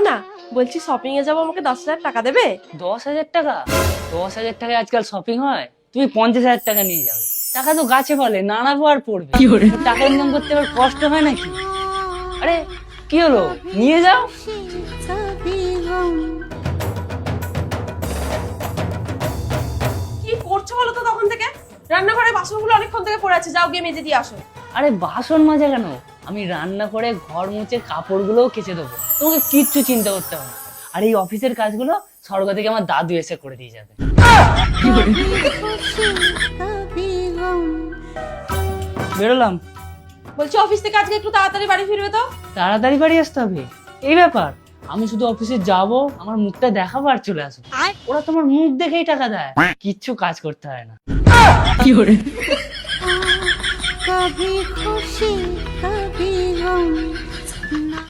শোনো না, বলছি শপিং এ যাবো, আমাকে 10,000 টাকা দেবে? 10,000 টাকা? 10,000 টাকায় আজকাল শপিং হয়? তুমি 50,000 টাকা নিয়ে যাও। টাকা তো গাছে ফলে, নাড়াবো আর পড়বে। টাকা ইনকাম করতে আবার কষ্ট হয় নাকি? আরে কি হলো, নিয়ে যাও। কি করছো বলো তো তখন থেকে? রান্নাঘরে বাসনগুলো অনেকক্ষণ থেকে পড়ে আছে, যাও গিয়ে মেজে দিয়ে আসো। আরে বাসন মাজা কেন, আমি রান্না করে ঘর মুছে কাপড়গুলোও কেচে দেবো, তোমাকে কিচ্ছু চিন্তা করতে হবে না। আর এই অফিসের কাজগুলো স্বর্গ থেকে আমার দাদু এসে করে দিয়ে যাবে। বেরোলাম। বলছি অফিস থেকে আজকে একটু তাড়াতাড়ি বাড়ি ফিরবে তো। তাড়াতাড়ি বাড়ি আসতে হবে, এই ব্যাপার? আমি শুধু অফিসে যাব, আমার মুখটা দেখাবো আর চলে আসবো। ওরা তোমার মুখ দেখেই টাকা দেয়, কিচ্ছু কাজ করতে হয় না। कभी खुशी